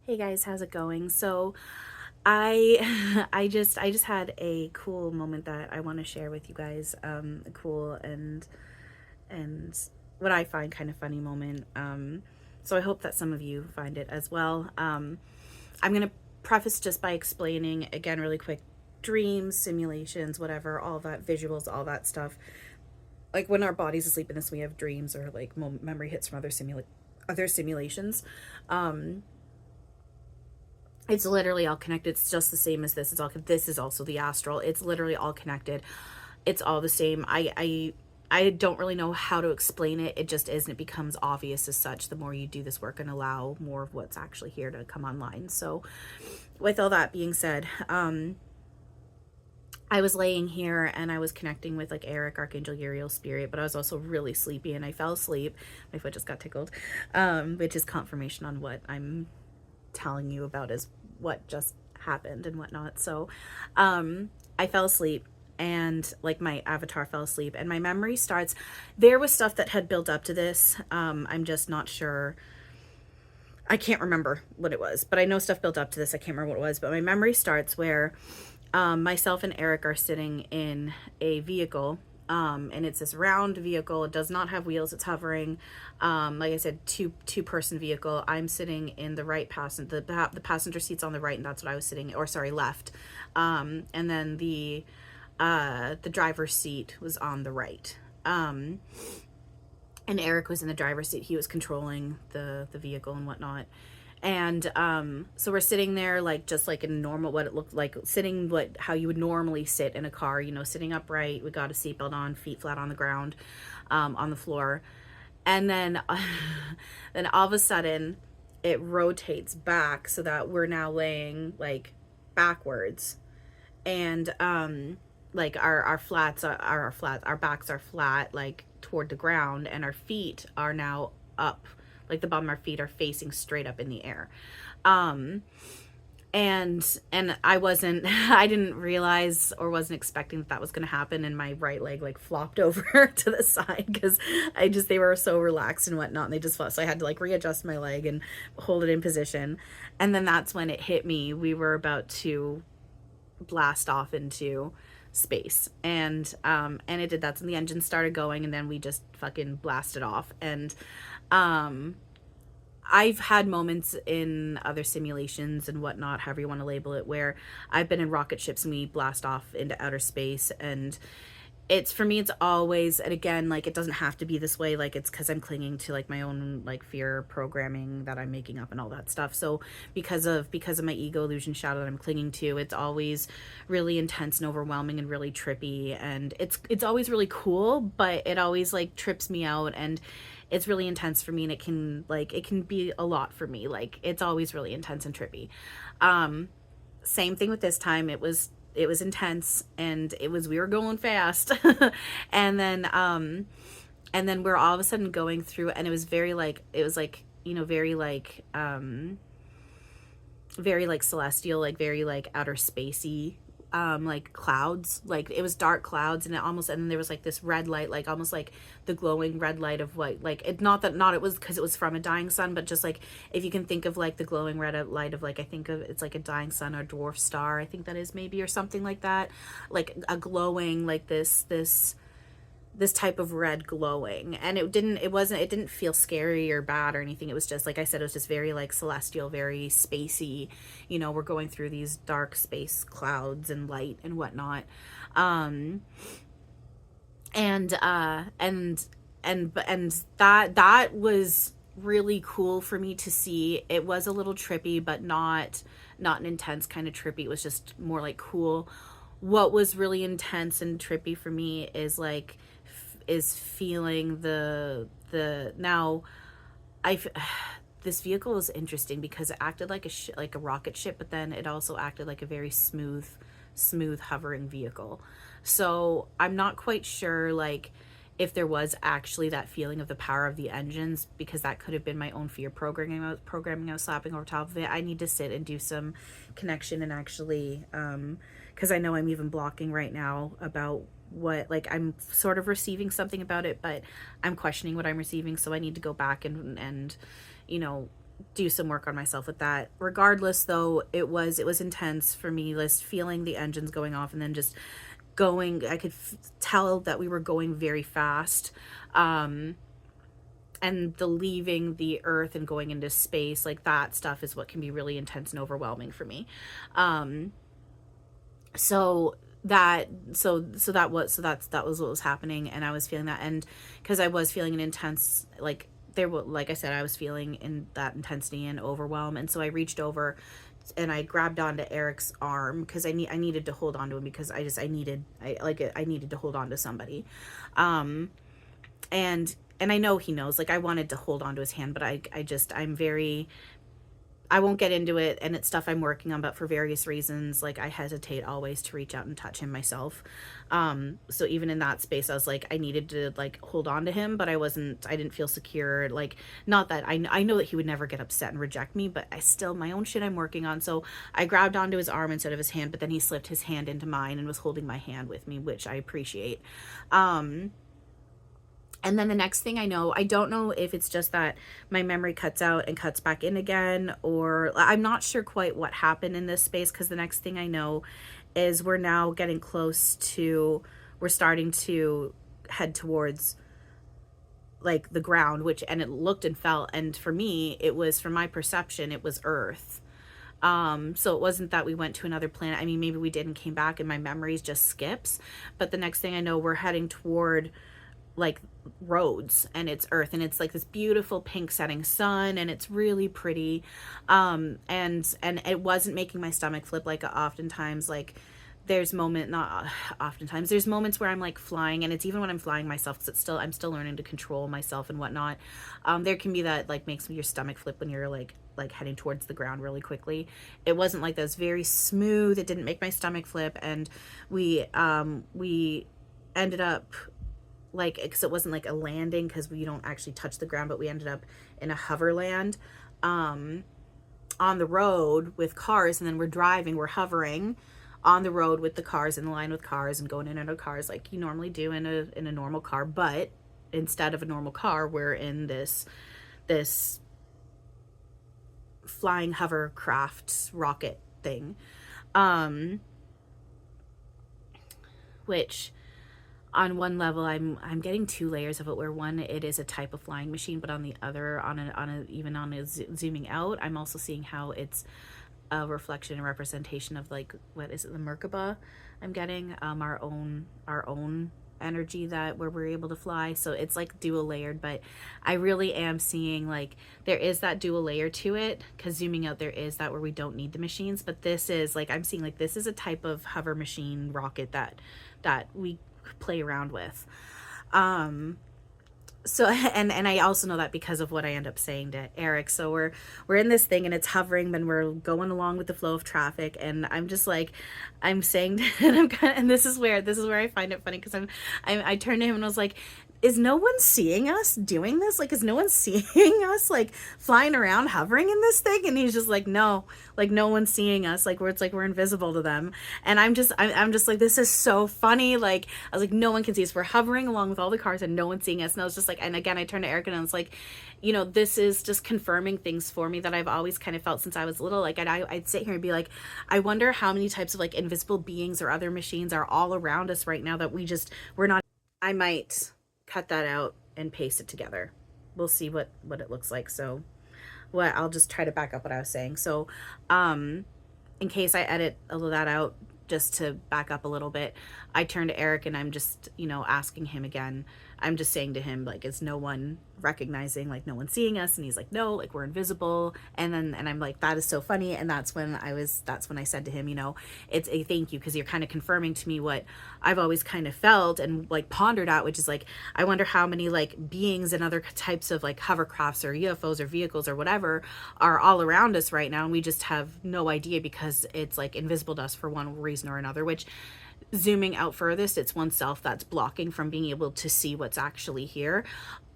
Hey guys, how's it going? So I I just had a cool moment that I want to share with you guys. A cool and what I find kind of funny moment. So I hope that some of you find it as well. I'm gonna preface just by explaining again really quick dreams, simulations, whatever, all that visuals, all that stuff. Like when our body's asleep in this, we have dreams or like memory hits from other simulations. Um, it's literally all connected. It's just the same as this. This is also the astral. It's literally all connected. It's all the same. I don't really know how to explain it. It just is, and it becomes obvious as such the more you do this work and allow more of what's actually here to come online. So with all that being said, I was laying here and I was connecting with like Erik, Archangel Uriel spirit, but I was also really sleepy and I fell asleep. My foot just got tickled, which is confirmation on what I'm telling you about is what just happened and whatnot. So I fell asleep and like my avatar fell asleep and my memory starts. There was stuff that had built up to this. I'm just not sure. I can't remember what it was, but I know stuff built up to this. I can't remember what it was, but my memory starts where myself and Erik are sitting in a vehicle, and it's this round vehicle. It does not have wheels. It's hovering. Like I said, two person vehicle. I'm sitting in the right passenger. The passenger seat's on the right, and that's what I was sitting. Or sorry, left. And then the driver's seat was on the right. And Erik was in the driver's seat. He was controlling the vehicle and whatnot. And so we're sitting there like just like in normal, what it looked like sitting, what how you would normally sit in a car, you know, sitting upright. We got a seatbelt on, feet flat on the ground, on the floor. And then then all of a sudden it rotates back so that we're now laying like backwards. And like our backs are flat like toward the ground, and our feet are now up, like the bottom of our feet are facing straight up in the air. um and I wasn't I didn't realize or wasn't expecting that was going to happen, and my right leg like flopped over to the side because they were so relaxed and whatnot, and they just flopped, so I had to like readjust my leg and hold it in position. And then that's when it hit me. We were about to blast off into space, and it did. That's when the engine started going, and then we just fucking blasted off. And um I've had moments in other simulations and whatnot, however you want to label it, where I've been in rocket ships and we blast off into outer space. And it's, for me, it's always, and again, like, it doesn't have to be this way. Like, it's because I'm clinging to like my own like fear programming that I'm making up and all that stuff. So because of my ego illusion shadow that I'm clinging to, it's always really intense and overwhelming and really trippy. And it's always really cool, but it always like trips me out, and it's really intense for me, and it can be a lot for me. Like, it's always really intense and trippy. Same thing with this time. It was intense, and we were going fast. and then we're all of a sudden going through, and it was like, you know, very like celestial, like very like outer spacey, like clouds. Like, it was dark clouds, and then there was like this red light, like almost like the glowing red light of what, like, it, not it was because it was from a dying sun, but just like, if you can think of like the glowing red light of, like, I think of it's like a dying sun or dwarf star, I think that is, maybe, or something like that. Like a glowing, like this type of red glowing. And it didn't feel scary or bad or anything. It was just, like I said, it was just very like celestial, very spacey. You know, we're going through these dark space clouds and light and whatnot. And that was really cool for me to see. It was a little trippy, but not an intense kind of trippy. It was just more like cool. What was really intense and trippy for me is like is feeling the now I this vehicle is interesting because it acted like like a rocket ship, but then it also acted like a very smooth hovering vehicle. So I'm not quite sure, like, if there was actually that feeling of the power of the engines, because that could have been my own fear programming I was slapping over top of it. I need to sit and do some connection and actually, because I know I'm even blocking right now about what, like, I'm sort of receiving something about it, but I'm questioning what I'm receiving. So I need to go back and you know, do some work on myself with that. Regardless, though, it was intense for me, just feeling the engines going off and then just going. I could tell that we were going very fast. And the leaving the earth and going into space, like that stuff is what can be really intense and overwhelming for me. So that was what was happening, and I was feeling that, and because I was feeling an intense, like like I said, I was feeling in that intensity and overwhelm, and so I reached over and I grabbed onto Erik's arm because I needed to hold on to him, because I needed to hold on to somebody, and I know he knows, like I wanted to hold on to his hand, but I won't get into it, and it's stuff I'm working on, but for various reasons, like I hesitate always to reach out and touch him myself. So even in that space, I was like, I needed to like hold on to him, but I didn't feel secure. Like, not that I know that he would never get upset and reject me, but I still, my own shit I'm working on. So I grabbed onto his arm instead of his hand, but then he slipped his hand into mine and was holding my hand with me, which I appreciate. And then the next thing I know, I don't know if it's just that my memory cuts out and cuts back in again, or I'm not sure quite what happened in this space, because the next thing I know is we're now getting close to, we're starting to head towards like the ground, and it looked and felt, and for me, it was, from my perception, it was Earth. So it wasn't that we went to another planet. I mean, maybe we did and came back and my memories just skips, but the next thing I know, we're heading toward like roads, and it's Earth, and it's like this beautiful pink setting sun, and it's really pretty, and it wasn't making my stomach flip like oftentimes. Like there's there's moments where I'm like flying, and it's even when I'm flying myself, because I'm still learning to control myself and whatnot. There can be that like makes your stomach flip when you're like heading towards the ground really quickly. It wasn't like that. It was very smooth. It didn't make my stomach flip, and we ended up, like, because it wasn't like a landing, because we don't actually touch the ground, but we ended up in a hoverland on the road with cars, and then we're hovering on the road with the cars, in the line with cars, and going in and out of cars like you normally do in a normal car, but instead of a normal car, we're in this flying hovercraft rocket thing, which on one level I'm getting two layers of it, where one, it is a type of flying machine, but on the other, zooming out, I'm also seeing how it's a reflection and representation of, like, what is it, the Merkaba I'm getting, our own energy, that where we're able to fly. So it's like dual layered, but I really am seeing like there is that dual layer to it, because zooming out, there is that where we don't need the machines, but this is like, I'm seeing like this is a type of hover machine rocket that we play around with. So and I also know that because of what I end up saying to Erik. So we're in this thing, and it's hovering, and we're going along with the flow of traffic, and I'm just like, I'm saying and this is where I find it funny, because I turned to him and I was like, is no one seeing us doing this? Like, is no one seeing us like flying around hovering in this thing? And he's just like, no, like no one's seeing us, like we're invisible to them. And I'm just like, this is so funny. Like, I was like, no one can see us. We're hovering along with all the cars and no one's seeing us. And I was just like, and again, I turned to Erik and I was like, you know, this is just confirming things for me that I've always kind of felt since I was little. Like, I'd sit here and be like, I wonder how many types of like invisible beings or other machines are all around us right now that we're not. I might cut that out and paste it together. We'll see what it looks like. So I'll just try to back up what I was saying. So in case I edit all of that out, just to back up a little bit, I turn to Erik and I'm just, you know, asking him again. I'm just saying to him, like, is no one recognizing, like, no one's seeing us? And he's like, no, like, we're invisible. And I'm like, that is so funny. And that's when I said to him, you know, it's a thank you, because you're kind of confirming to me what I've always kind of felt and like pondered out, which is like, I wonder how many like beings and other types of like hovercrafts or UFOs or vehicles or whatever are all around us right now, and we just have no idea because it's like invisible to us for one reason or another, which, zooming out furthest, it's oneself that's blocking from being able to see what's actually here.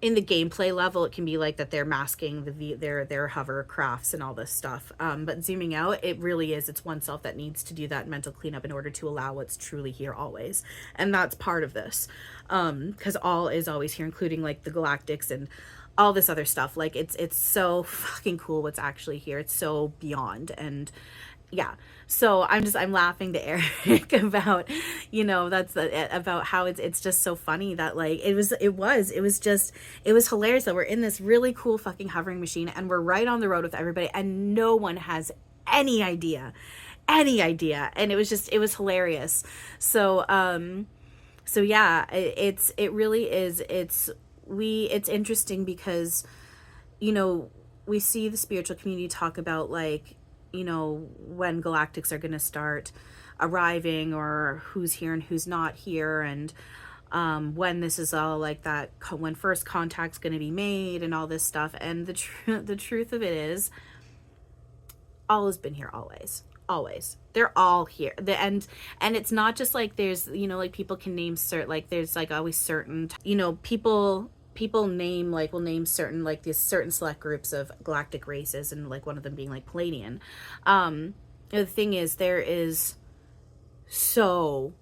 In the gameplay level, it can be like that they're masking their hovercrafts and all this stuff, but zooming out, it really is, it's oneself that needs to do that mental cleanup in order to allow what's truly here always. And that's part of this, because all is always here, including like the Galactics and all this other stuff. Like it's so fucking cool what's actually here. It's so beyond. And yeah, so I'm laughing to Erik about, you know, that's about how it's just so funny that like it was hilarious that we're in this really cool fucking hovering machine and we're right on the road with everybody and no one has any idea. And it was hilarious. So yeah, it really is. It's interesting because, you know, we see the spiritual community talk about like, you know, when Galactics are going to start arriving or who's here and who's not here. And when this is all like that, when first contact's going to be made and all this stuff. And the truth of it is, all has been here always. They're all here. And it's not just like there's, you know, like people can name certain, like there's like always certain, you know, people name, like will name certain, like these certain select groups of galactic races, and like one of them being like Palladian. The thing is, there is so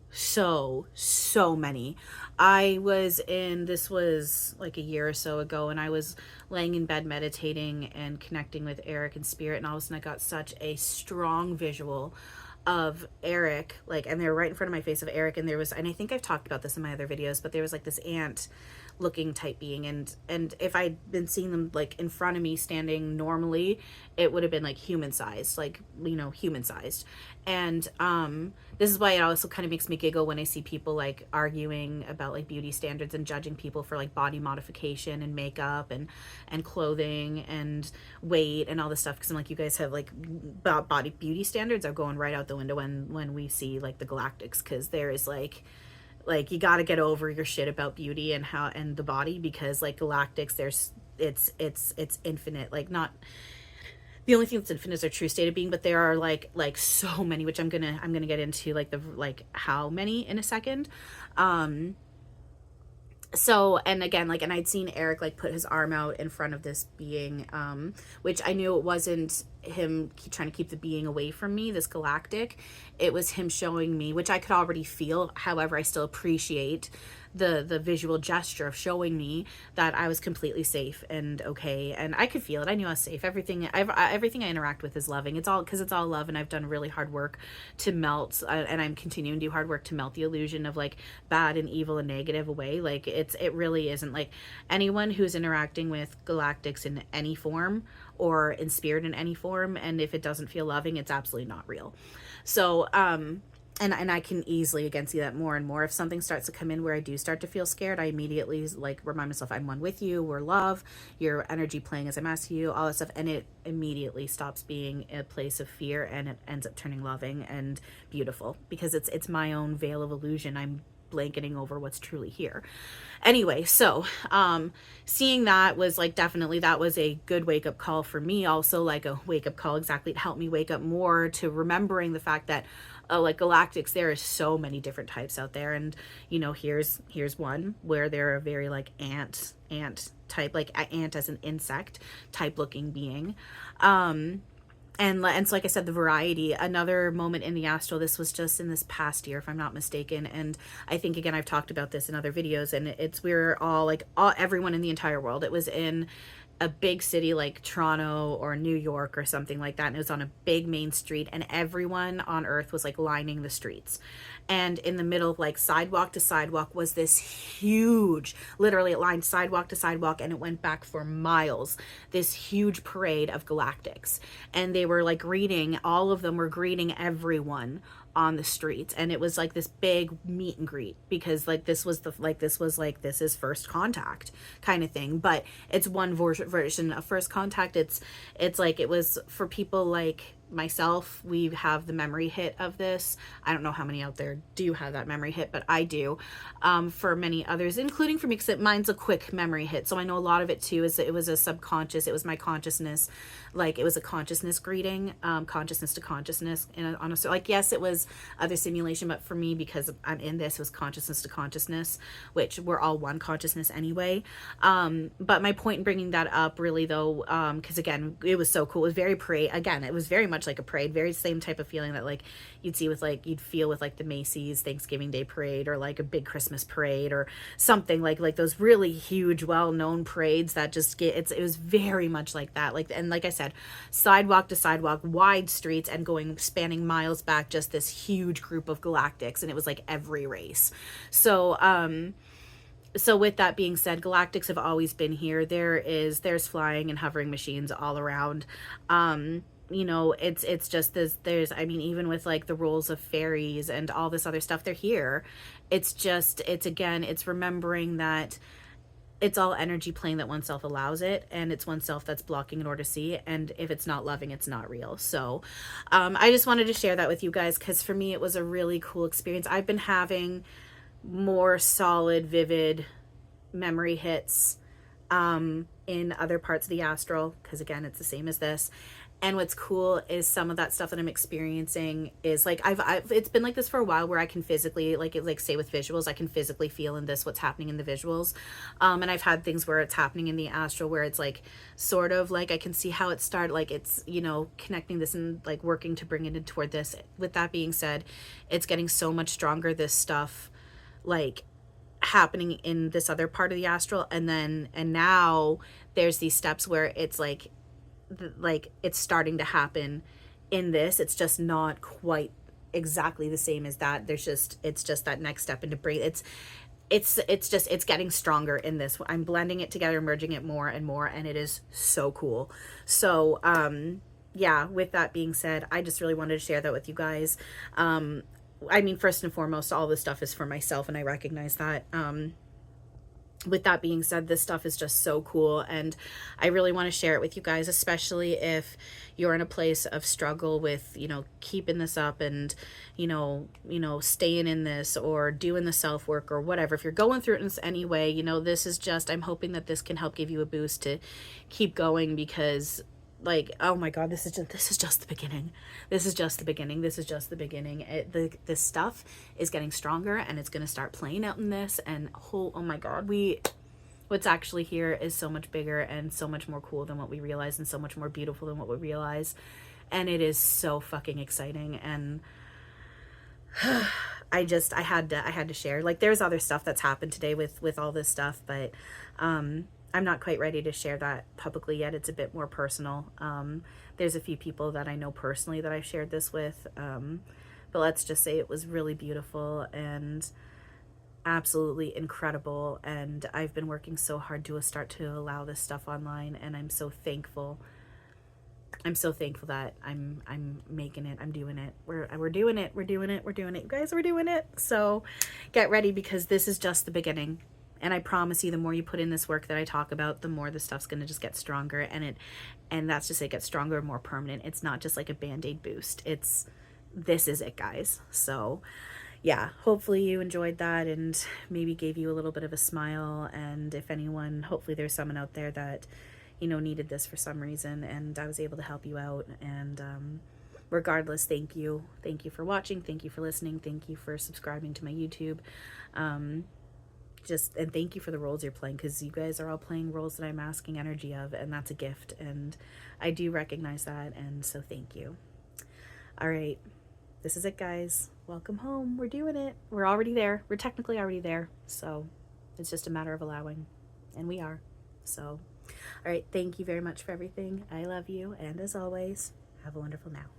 many. This was like a year or so ago, and I was laying in bed meditating and connecting with Erik and spirit, and all of a sudden I got such a strong visual of Erik, like, and they were right in front of my face of Erik, and I think I've talked about this in my other videos, but there was like this ant looking type being, and if I'd been seeing them like in front of me standing normally, it would have been like human sized, like, you know, human sized. And this is why it also kind of makes me giggle when I see people like arguing about like beauty standards and judging people for like body modification and makeup and clothing and weight and all this stuff, because I'm like, you guys have like body beauty standards are going right out the window when we see like the Galactics, because there is like you got to get over your shit about beauty and the body, because like Galactics, it's infinite. Like, not the only thing that's infinite is our true state of being, but there are like so many, which I'm gonna get into like how many in a second. So, and again, like, and I'd seen Erik like put his arm out in front of this being, which I knew it wasn't him trying to keep the being away from me, this galactic. It was him showing me, which I could already feel. However, I still appreciate the visual gesture of showing me that I was completely safe and okay, and I could feel it. I knew I was safe. Everything I interact with is loving. It's all because it's all love, and I've done really hard work to melt, and I'm continuing to do hard work to melt the illusion of like bad and evil and negative away. Like, it really isn't. Like, anyone who's interacting with Galactics in any form or in spirit in any form, and if it doesn't feel loving, it's absolutely not real. So and I can easily again see that more and more. If something starts to come in where I do start to feel scared, I immediately like remind myself, I'm one with you, we're love, your energy playing as I'm asking you, all that stuff, and it immediately stops being a place of fear and it ends up turning loving and beautiful, because it's my own veil of illusion. I'm blanketing over what's truly here. Anyway, so seeing that was like, definitely that was a good wake-up call for me. Also like a wake-up call, exactly, to help me wake up more to remembering the fact that like Galactics, there is so many different types out there, and you know, here's one where they're a very like ant type, like ant as an insect type looking being. And so, like I said, the variety. Another moment in the astral, this was just in this past year, if I'm not mistaken, and I think, again, I've talked about this in other videos, and we're all like, everyone in the entire world. It was in a big city like Toronto or New York or something like that, and it was on a big main street, and everyone on earth was like lining the streets, and in the middle, like sidewalk to sidewalk, was this huge, literally it lined sidewalk to sidewalk, and it went back for miles, this huge parade of Galactics, and they were like greeting, all of them were greeting everyone on the streets, and it was like this big meet and greet, because like this is first contact kind of thing, but it's one version of first contact. It's like, it was for people like myself, we have the memory hit of this. I don't know how many out there do have that memory hit, but I do. For many others, including for me, because mine's a quick memory hit, so I know a lot of it too is, it was a subconscious, it was my consciousness, like it was a consciousness greeting, consciousness to consciousness, like, yes, it was other simulation, but for me, because I'm in this, it was consciousness to consciousness, which we're all one consciousness anyway. But my point in bringing that up really though, because again, it was so cool, it was very it was very much much like a parade, very same type of feeling that like you'd see with like, you'd feel with like the Macy's Thanksgiving Day parade, or like a big Christmas parade, or something like those really huge, well-known parades that just get, it was very much like that. Like, and like I said, sidewalk to sidewalk, wide streets, and going, spanning miles back, just this huge group of Galactics, and it was like every race. So, so with that being said, Galactics have always been here. There's flying and hovering machines all around. You know, it's just this, there's, I mean, even with like the roles of fairies and all this other stuff, they're here. It's just, it's again, it's remembering that it's all energy playing, that oneself allows it, and it's oneself that's blocking in order to see, and if it's not loving, it's not real. So I just wanted to share that with you guys, because for me it was a really cool experience. I've been having more solid, vivid memory hits in other parts of the astral, because again, it's the same as this. And what's cool is some of that stuff that I'm experiencing is like, I've it's been like this for a while, where I can physically, like say with visuals, I can physically feel in this what's happening in the visuals. And I've had things where it's happening in the astral, where it's like sort of like I can see how it started, like it's, you know, connecting this and like working to bring it in toward this. With that being said, it's getting so much stronger, this stuff like happening in this other part of the astral, and now there's these steps where it's like it's starting to happen in this. It's just not quite exactly the same as that. There's just, it's just that next step into breathe. It's just, it's getting stronger in this. I'm blending it together, merging it more and more, and it is so cool. So yeah, with that being said, I just really wanted to share that with you guys. I mean, first and foremost, all this stuff is for myself, and I recognize that. With that being said, this stuff is just so cool, and I really want to share it with you guys, especially if you're in a place of struggle with, you know, keeping this up, and you know, staying in this, or doing the self work, or whatever. If you're going through it in any way, you know, this is just, I'm hoping that this can help give you a boost to keep going, because like, oh my god, this is just the beginning. This is just the beginning. This is just the beginning. This stuff is getting stronger, and it's going to start playing out in this, and oh my god, what's actually here is so much bigger and so much more cool than what we realize, and so much more beautiful than what we realize, and it is so fucking exciting. And I had to share. Like, there's other stuff that's happened today with all this stuff, but I'm not quite ready to share that publicly yet. It's a bit more personal. There's a few people that I know personally that I've shared this with, but let's just say it was really beautiful and absolutely incredible, and I've been working so hard to start to allow this stuff online, and I'm so thankful. I'm so thankful that I'm making it. I'm doing it. We're doing it. We're doing it. We're doing it. You guys, we're doing it. So get ready, because this is just the beginning. And I promise you, the more you put in this work that I talk about, the more the stuff's going to just get stronger. And that's just, it gets stronger and more permanent. It's not just like a Band-Aid boost. This is it, guys. So yeah, hopefully you enjoyed that, and maybe gave you a little bit of a smile. And if anyone, hopefully there's someone out there that, you know, needed this for some reason, and I was able to help you out. And regardless, thank you. Thank you for watching. Thank you for listening. Thank you for subscribing to my YouTube. And thank you for the roles you're playing, because you guys are all playing roles that I'm asking energy of, and that's a gift, and I do recognize that, and so thank you. All right, this is it, guys. Welcome home. We're doing it. We're already there. We're technically already there, so it's just a matter of allowing, and we are. So all right, thank you very much for everything. I love you, and as always, have a wonderful now.